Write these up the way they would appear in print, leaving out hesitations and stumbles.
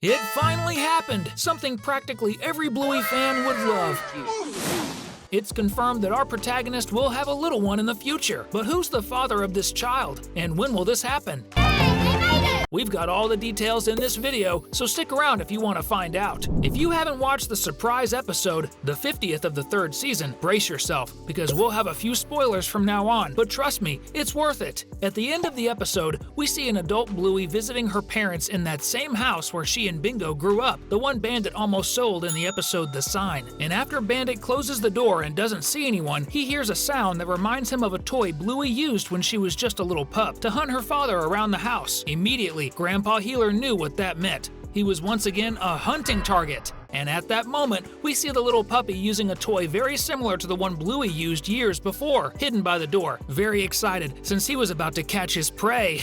It finally happened! Something practically every Bluey fan would love. It's confirmed that our protagonist will have a little one in the future. But who's the father of this child? And when will this happen? We've got all the details in this video, so stick around if you want to find out. If you haven't watched the surprise episode, the 50th of the 3rd season, brace yourself, because we'll have a few spoilers from now on, but trust me, it's worth it. At the end of the episode, we see an adult Bluey visiting her parents in that same house where she and Bingo grew up, the one Bandit almost sold in the episode The Sign. And after Bandit closes the door and doesn't see anyone, he hears a sound that reminds him of a toy Bluey used when she was just a little pup to hunt her father around the house. Immediately, Grandpa Healer knew what that meant. He was once again a hunting target. And at that moment, we see the little puppy using a toy very similar to the one Bluey used years before, hidden by the door. Very excited, since he was about to catch his prey.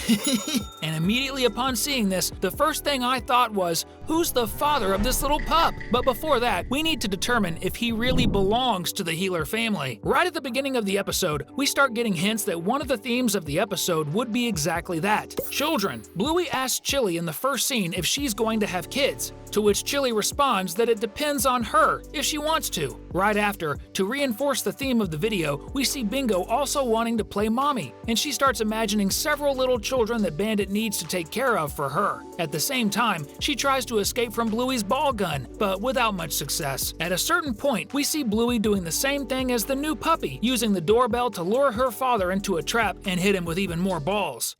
And immediately upon seeing this, the first thing I thought was, who's the father of this little pup? But before that, we need to determine if he really belongs to the Healer family. Right at the beginning of the episode, we start getting hints that one of the themes of the episode would be exactly that. Children. Bluey asks Chili in the first scene if she's going to have kids, to which Chili responds that it depends on her if she wants to. Right after, to reinforce the theme of the video, we see Bingo also wanting to play mommy, and she starts imagining several little children that Bandit needs to take care of for her. At the same time, she tries to escape from Bluey's ball gun, but without much success. At a certain point, we see Bluey doing the same thing as the new puppy, using the doorbell to lure her father into a trap and hit him with even more balls.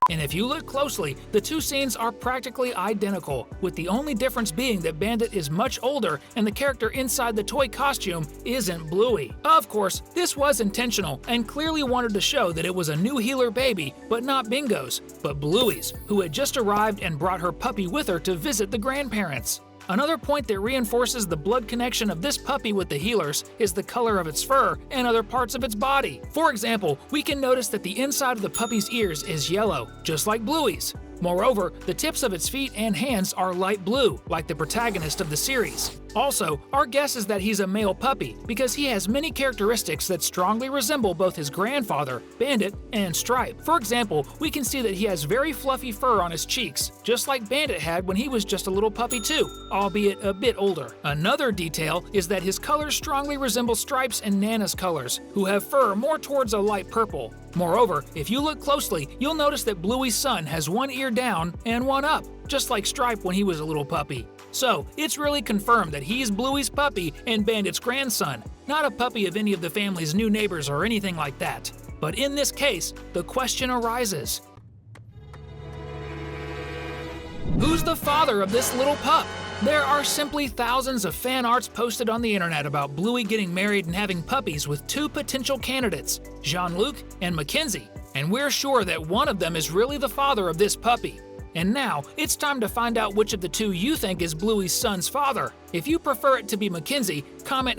And if you look closely, the two scenes are practically identical, with the only difference being that Bandit is much older and the character inside the toy costume isn't Bluey. Of course, this was intentional and clearly wanted to show that it was a new Healer baby, but not Bingo's, but Bluey's, who had just arrived and brought her puppy with her to visit the grandparents. Another point that reinforces the blood connection of this puppy with the Healers is the color of its fur and other parts of its body. For example, we can notice that the inside of the puppy's ears is yellow, just like Bluey's. Moreover, the tips of its feet and hands are light blue, like the protagonist of the series. Also, our guess is that he's a male puppy because he has many characteristics that strongly resemble both his grandfather, Bandit, and Stripe. For example, we can see that he has very fluffy fur on his cheeks, just like Bandit had when he was just a little puppy too, albeit a bit older. Another detail is that his colors strongly resemble Stripe's and Nana's colors, who have fur more towards a light purple. Moreover, if you look closely, you'll notice that Bluey's son has one ear down and one up, just like Stripe when he was a little puppy. So, it's really confirmed that he's Bluey's puppy and Bandit's grandson, not a puppy of any of the family's new neighbors or anything like that. But in this case, the question arises: who's the father of this little pup? There are simply thousands of fan arts posted on the internet about Bluey getting married and having puppies with two potential candidates, Jean-Luc and McKenzie, and we're sure that one of them is really the father of this puppy. And now, it's time to find out which of the two you think is Bluey's son's father. If you prefer it to be McKenzie, comment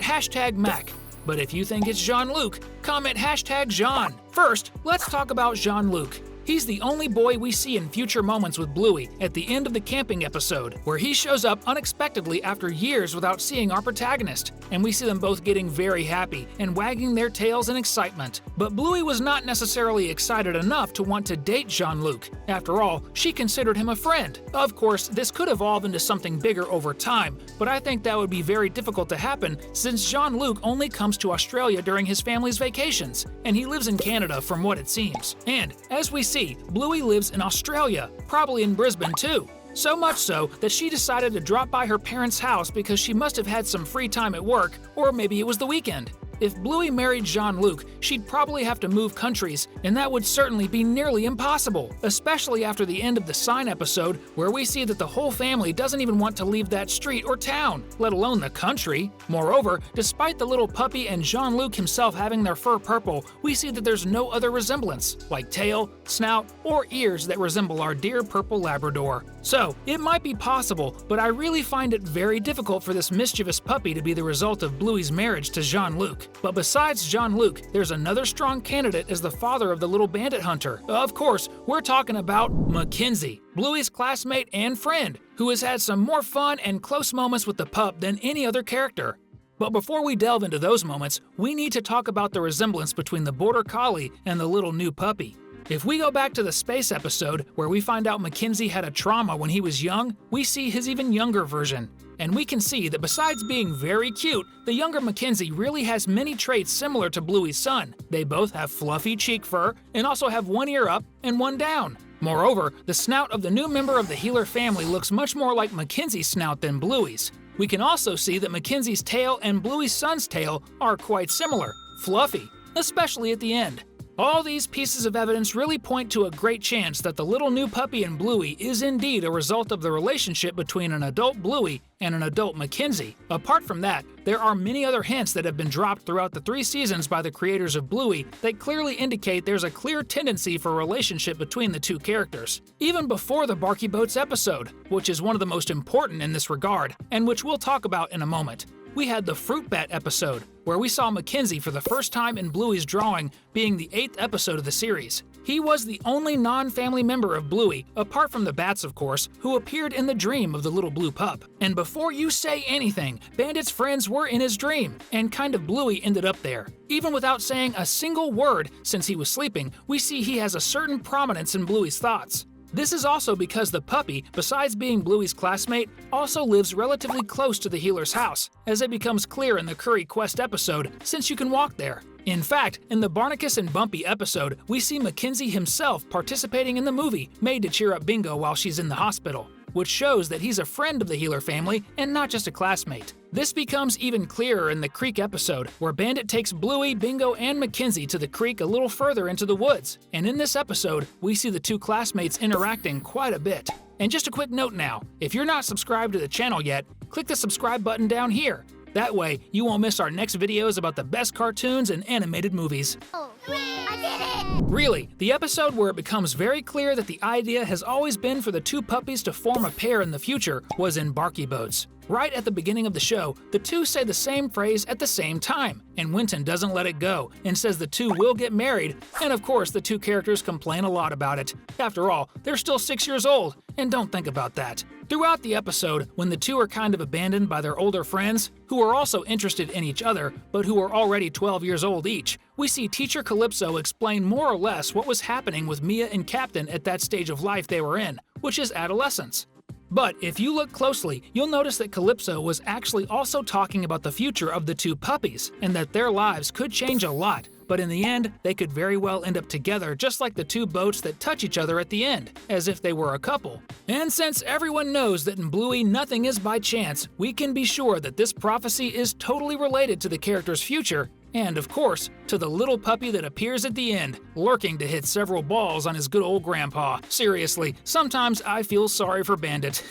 #Mac. But if you think it's Jean-Luc, comment #Jean. First, let's talk about Jean-Luc. He's the only boy we see in future moments with Bluey at the end of the camping episode, where he shows up unexpectedly after years without seeing our protagonist, and we see them both getting very happy and wagging their tails in excitement. But Bluey was not necessarily excited enough to want to date Jean-Luc. After all, she considered him a friend. Of course, this could evolve into something bigger over time, but I think that would be very difficult to happen since Jean-Luc only comes to Australia during his family's vacations, and he lives in Canada from what it seems. And, as we see, Bluey lives in Australia, probably in Brisbane too. So much so that she decided to drop by her parents' house because she must have had some free time at work, or maybe it was the weekend. If Bluey married Jean-Luc, she'd probably have to move countries, and that would certainly be nearly impossible, especially after the end of the Sign episode, where we see that the whole family doesn't even want to leave that street or town, let alone the country. Moreover, despite the little puppy and Jean-Luc himself having their fur purple, we see that there's no other resemblance, like tail, snout, or ears that resemble our dear purple Labrador. So, it might be possible, but I really find it very difficult for this mischievous puppy to be the result of Bluey's marriage to Jean-Luc. But besides Jean-Luc, there's another strong candidate as the father of the little bandit hunter. Of course, we're talking about McKenzie, Bluey's classmate and friend, who has had some more fun and close moments with the pup than any other character. But before we delve into those moments, we need to talk about the resemblance between the Border Collie and the little new puppy. If we go back to the space episode, where we find out McKenzie had a trauma when he was young, we see his even younger version. And we can see that besides being very cute, the younger McKenzie really has many traits similar to Bluey's son. They both have fluffy cheek fur and also have one ear up and one down. Moreover, the snout of the new member of the Healer family looks much more like McKenzie's snout than Bluey's. We can also see that McKenzie's tail and Bluey's son's tail are quite similar, fluffy, especially at the end. All these pieces of evidence really point to a great chance that the little new puppy in Bluey is indeed a result of the relationship between an adult Bluey and an adult McKenzie. Apart from that, there are many other hints that have been dropped throughout the 3 seasons by the creators of Bluey that clearly indicate there's a clear tendency for a relationship between the two characters. Even before the Barky Boats episode, which is one of the most important in this regard, and which we'll talk about in a moment. We had the Fruit Bat episode, where we saw McKenzie for the first time in Bluey's drawing, being the 8th episode of the series. He was the only non-family member of Bluey, apart from the bats of course, who appeared in the dream of the little blue pup. And before you say anything, Bandit's friends were in his dream, and kind of Bluey ended up there. Even without saying a single word since he was sleeping, we see he has a certain prominence in Bluey's thoughts. This is also because the puppy, besides being Bluey's classmate, also lives relatively close to the Healer's house, as it becomes clear in the Curry Quest episode, since you can walk there. In fact, in the Barnacus and Bumpy episode, we see McKenzie himself participating in the movie made to cheer up Bingo while she's in the hospital, which shows that he's a friend of the Healer family and not just a classmate. This becomes even clearer in the creek episode, where Bandit takes Bluey, Bingo, and McKenzie to the creek a little further into the woods. And in this episode, we see the two classmates interacting quite a bit. And just a quick note now, if you're not subscribed to the channel yet, click the subscribe button down here. That way, you won't miss our next videos about the best cartoons and animated movies. Oh, I did it! Really, the episode where it becomes very clear that the idea has always been for the two puppies to form a pair in the future was in Barky Boats. Right at the beginning of the show, the two say the same phrase at the same time, and Winton doesn't let it go and says the two will get married, and of course the two characters complain a lot about it. After all, they're still 6 years old, and don't think about that. Throughout the episode, when the two are kind of abandoned by their older friends, who are also interested in each other, but who are already 12 years old each, we see Teacher Calypso explain more or less what was happening with Mia and Captain at that stage of life they were in, which is adolescence. But if you look closely, you'll notice that Calypso was actually also talking about the future of the two puppies, and that their lives could change a lot, but in the end, they could very well end up together just like the two boats that touch each other at the end, as if they were a couple. And since everyone knows that in Bluey nothing is by chance, we can be sure that this prophecy is totally related to the character's future, and of course, to the little puppy that appears at the end, lurking to hit several balls on his good old grandpa. Seriously, sometimes I feel sorry for Bandit.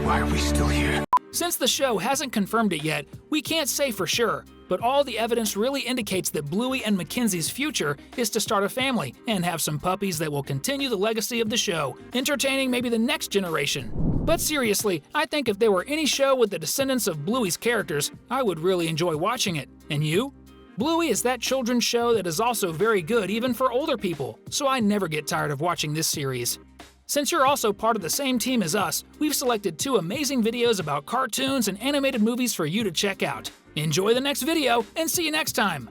Why are we still here? Since the show hasn't confirmed it yet, we can't say for sure, but all the evidence really indicates that Bluey and McKenzie's future is to start a family and have some puppies that will continue the legacy of the show, entertaining maybe the next generation. But seriously, I think if there were any show with the descendants of Bluey's characters, I would really enjoy watching it. And you? Bluey is that children's show that is also very good even for older people, so I never get tired of watching this series. Since you're also part of the same team as us, we've selected 2 amazing videos about cartoons and animated movies for you to check out. Enjoy the next video and see you next time!